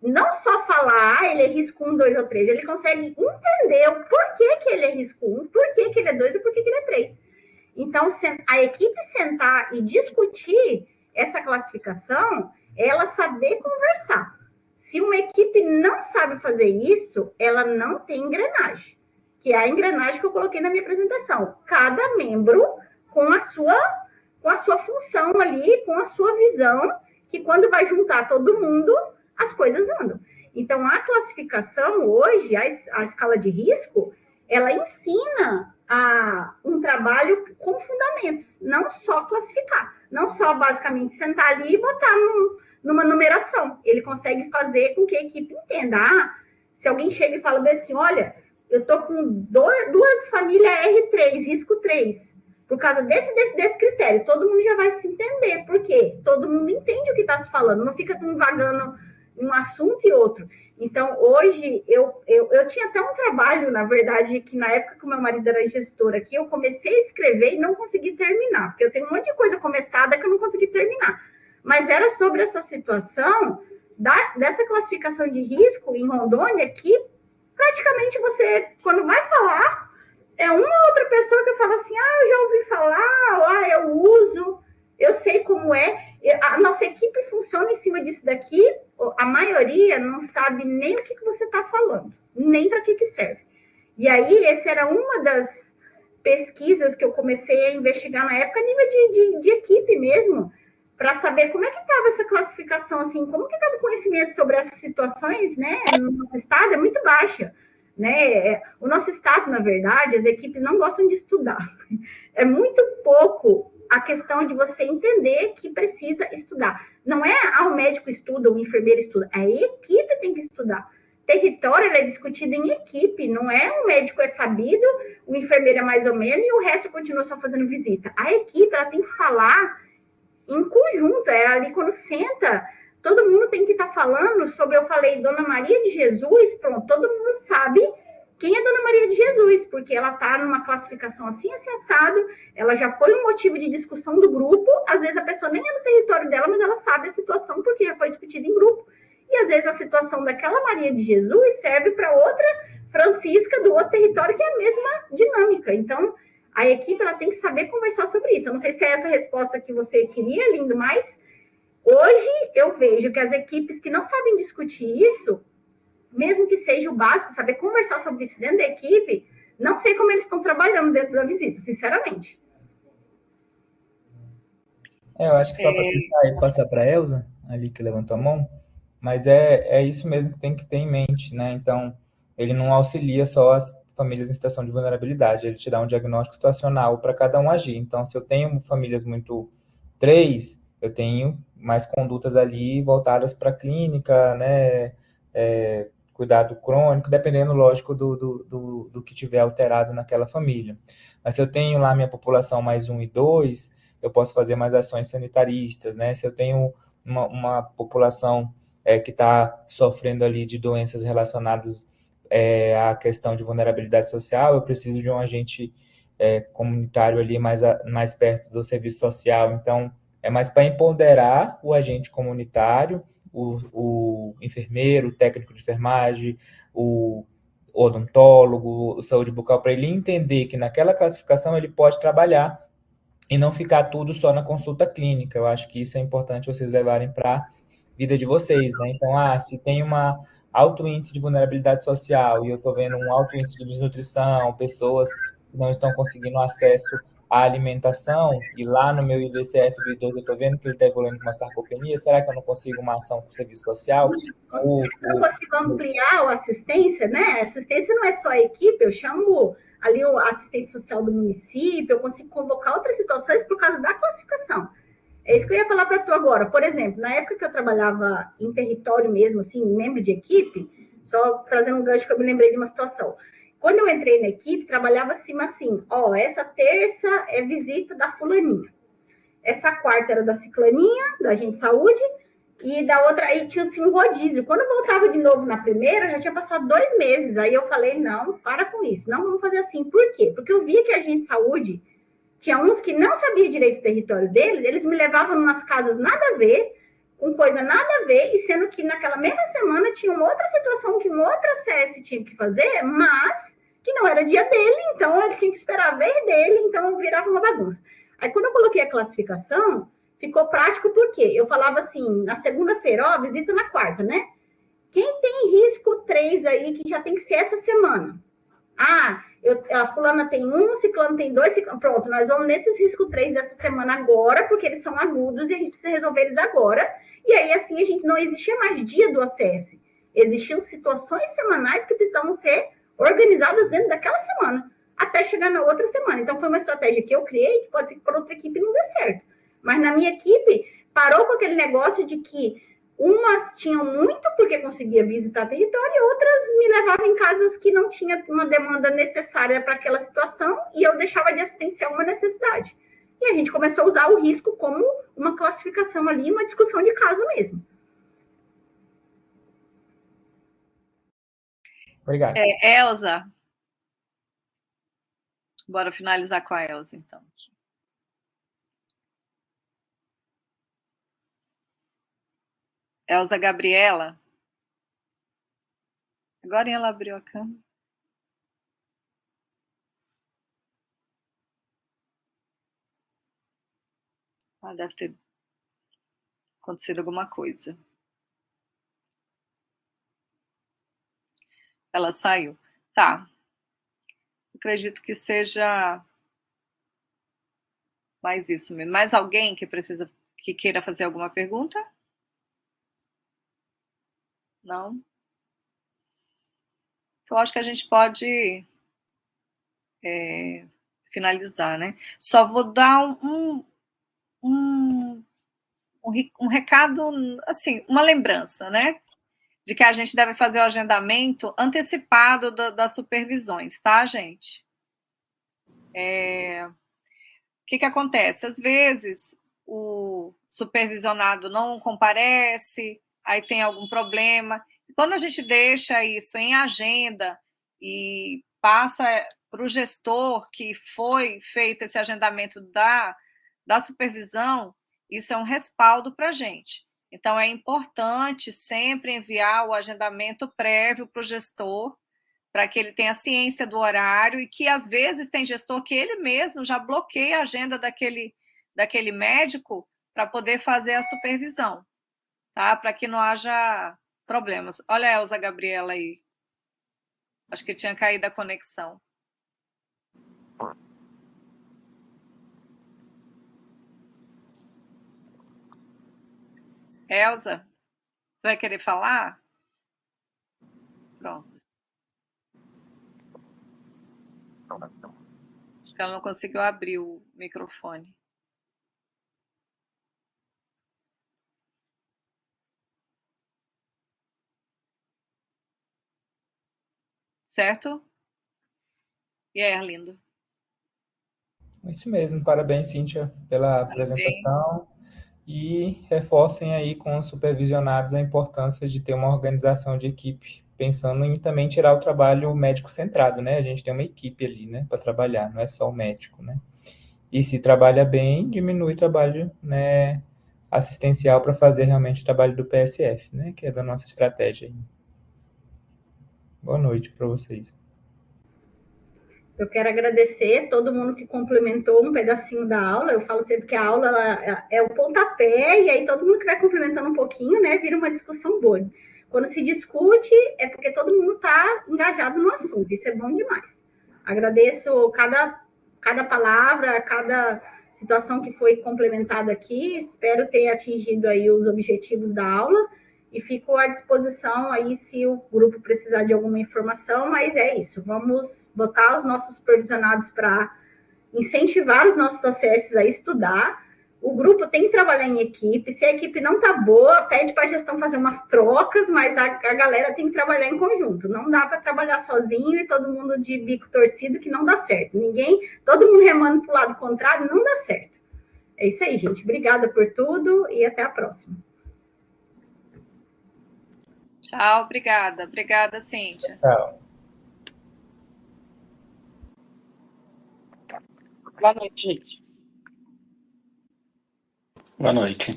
não só falar, ele é risco 1, 2 ou 3, ele consegue entender o porquê que ele é risco 1, porquê que ele é 2 e porquê que ele é 3. Então, a equipe sentar e discutir essa classificação, ela saber conversar. Se uma equipe não sabe fazer isso, ela não tem engrenagem, que é a engrenagem que eu coloquei na minha apresentação. Cada membro com a sua função ali, com a sua visão, que quando vai juntar todo mundo, as coisas andam. Então, a classificação hoje, a escala de risco, ela ensina um trabalho com fundamentos, não só classificar, não só basicamente sentar ali e botar numa numeração. Ele consegue fazer com que a equipe entenda. Se alguém chega e fala assim, olha, eu estou com 2 famílias R3, risco 3, por causa desse critério, todo mundo já vai se entender, porque todo mundo entende o que está se falando, não fica vagando um assunto e outro. Então, hoje, eu tinha até um trabalho, na verdade, que na época que o meu marido era gestor aqui, eu comecei a escrever e não consegui terminar, porque eu tenho um monte de coisa começada que eu não consegui terminar. Mas era sobre essa situação dessa classificação de risco em Rondônia, que praticamente você, quando vai falar, é uma outra pessoa que fala assim, eu já ouvi falar, eu uso, eu sei como é. A nossa equipe funciona em cima disso daqui, a maioria não sabe nem o que você está falando, nem para que serve. E aí, essa era uma das pesquisas que eu comecei a investigar na época, a nível de equipe mesmo, para saber como é que estava essa classificação, assim, como que estava o conhecimento sobre essas situações, né? No nosso estado é muito baixa, né? O nosso estado, na verdade, as equipes não gostam de estudar. É muito pouco a questão de você entender que precisa estudar. Não é o médico estuda, o enfermeiro estuda, a equipe tem que estudar. Território é discutido em equipe, não é o médico é sabido, o enfermeiro é mais ou menos e o resto continua só fazendo visita. A equipe ela tem que falar em conjunto, é ali quando senta, todo mundo tem que estar falando sobre, eu falei, Dona Maria de Jesus, pronto, todo mundo sabe quem é Dona Maria de Jesus, porque ela está numa classificação assim, assado, ela já foi um motivo de discussão do grupo, às vezes a pessoa nem é no território dela, mas ela sabe a situação porque já foi discutida em grupo, e às vezes a situação daquela Maria de Jesus serve para outra Francisca do outro território, que é a mesma dinâmica. Então, A equipe ela tem que saber conversar sobre isso. Eu não sei se é essa a resposta que você queria, Lindo, mas hoje eu vejo que as equipes que não sabem discutir isso, mesmo que seja o básico, saber conversar sobre isso dentro da equipe, não sei como eles estão trabalhando dentro da visita, sinceramente. Eu acho que só para tentar e passar para a Elza, ali que levantou a mão, mas é isso mesmo que tem que ter em mente, né? Então, ele não auxilia só as famílias em situação de vulnerabilidade, ele te dá um diagnóstico situacional para cada um agir. Então, se eu tenho famílias muito 3, eu tenho mais condutas ali voltadas para a clínica, né? Cuidado crônico, dependendo, lógico, do que tiver alterado naquela família. Mas se eu tenho lá minha população mais 1 e 2, eu posso fazer mais ações sanitaristas, né? Se eu tenho uma população que está sofrendo ali de doenças relacionadas à questão de vulnerabilidade social, eu preciso de um agente comunitário ali mais perto do serviço social. Então, é mais para empoderar o agente comunitário, o enfermeiro, o técnico de enfermagem, o odontólogo, o saúde bucal, para ele entender que naquela classificação ele pode trabalhar e não ficar tudo só na consulta clínica. Eu acho que isso é importante vocês levarem para a vida de vocês, né? Então, se tem uma alto índice de vulnerabilidade social e eu estou vendo um alto índice de desnutrição, pessoas que não estão conseguindo acesso à alimentação, e lá no meu IVCF do idoso eu estou vendo que ele está evoluindo com uma sarcopenia, será que eu não consigo uma ação com o serviço social? Eu consigo ampliar a assistência, né? Assistência não é só a equipe, eu chamo ali a assistência social do município, eu consigo convocar outras situações por causa da classificação. É isso que eu ia falar para tu agora. Por exemplo, na época que eu trabalhava em território mesmo, assim, membro de equipe, só trazendo um gancho que eu me lembrei de uma situação. Quando eu entrei na equipe, trabalhava assim, essa terça é visita da fulaninha. Essa quarta era da ciclaninha, da agente de saúde, e da outra, aí tinha assim, um rodízio. Quando eu voltava de novo na primeira, já tinha passado 2 meses. Aí eu falei, não, para com isso, não vamos fazer assim. Por quê? Porque eu via que a agente de saúde tinha uns que não sabia direito o território deles, eles me levavam em umas casas nada a ver, com coisa nada a ver, e sendo que naquela mesma semana tinha uma outra situação que um outro CS tinha que fazer, mas que não era dia dele, então ele tinha que esperar a vez dele, então virava uma bagunça. Aí quando eu coloquei a classificação, ficou prático porque eu falava assim, na segunda-feira, visita na quarta, né? Quem tem risco 3 aí, que já tem que ser essa semana? A fulana tem 1, ciclano tem 2, pronto, nós vamos nesses riscos 3 dessa semana agora, porque eles são agudos e a gente precisa resolver eles agora. E aí, assim, a gente não existia mais dia do ACS. Existiam situações semanais que precisavam ser organizadas dentro daquela semana, até chegar na outra semana. Então, foi uma estratégia que eu criei, que pode ser que por outra equipe não dê certo. Mas na minha equipe, parou com aquele negócio de que umas tinham muito porque conseguia visitar território e outras me levavam em casas que não tinha uma demanda necessária para aquela situação e eu deixava de assistenciar uma necessidade. E a gente começou a usar o risco como uma classificação ali, uma discussão de caso mesmo. Obrigado. Elza. Bora finalizar com a Elza, então. Elza Gabriela. Agora ela abriu a câmera. Deve ter acontecido alguma coisa. Ela saiu. Tá. Acredito que seja mais isso mesmo. Mais alguém que queira fazer alguma pergunta? Não? Então, acho que a gente pode finalizar, né? Só vou dar um recado, assim, uma lembrança, né? De que a gente deve fazer o agendamento antecipado das supervisões, tá, gente? O que acontece? Às vezes, o supervisionado não comparece, aí tem algum problema. Quando a gente deixa isso em agenda e passa para o gestor que foi feito esse agendamento da supervisão, isso é um respaldo para a gente. Então, é importante sempre enviar o agendamento prévio para o gestor, para que ele tenha ciência do horário, e que às vezes tem gestor que ele mesmo já bloqueia a agenda daquele médico para poder fazer a supervisão, tá? Para que não haja problemas. Olha a Elza Gabriela aí. Acho que tinha caído a conexão. Elza, você vai querer falar? Pronto. Acho que ela não conseguiu abrir o microfone. Certo? E aí, Arlindo? Isso mesmo, parabéns, Cíntia, pela apresentação. E reforcem aí com os supervisionados a importância de ter uma organização de equipe, pensando em também tirar o trabalho médico centrado, né? A gente tem uma equipe ali, né, para trabalhar, não é só o médico, né? E se trabalha bem, diminui o trabalho, né, assistencial para fazer realmente o trabalho do PSF, né, que é da nossa estratégia. Boa noite para vocês. Eu quero agradecer todo mundo que complementou um pedacinho da aula. Eu falo sempre que a aula é o pontapé, e aí todo mundo que vai complementando um pouquinho, né, vira uma discussão boa. Quando se discute, é porque todo mundo está engajado no assunto. Isso é bom demais. Agradeço cada palavra, cada situação que foi complementada aqui. Espero ter atingido aí os objetivos da aula. E fico à disposição aí se o grupo precisar de alguma informação, mas é isso, vamos botar os nossos supervisionados para incentivar os nossos ACS a estudar. O grupo tem que trabalhar em equipe, se a equipe não está boa, pede para a gestão fazer umas trocas, mas a galera tem que trabalhar em conjunto, não dá para trabalhar sozinho e todo mundo de bico torcido, que não dá certo, todo mundo remando para o lado contrário, não dá certo. É isso aí, gente, obrigada por tudo e até a próxima. Tchau, obrigada. Obrigada, Cíntia. Tchau. Boa noite, gente. Boa noite.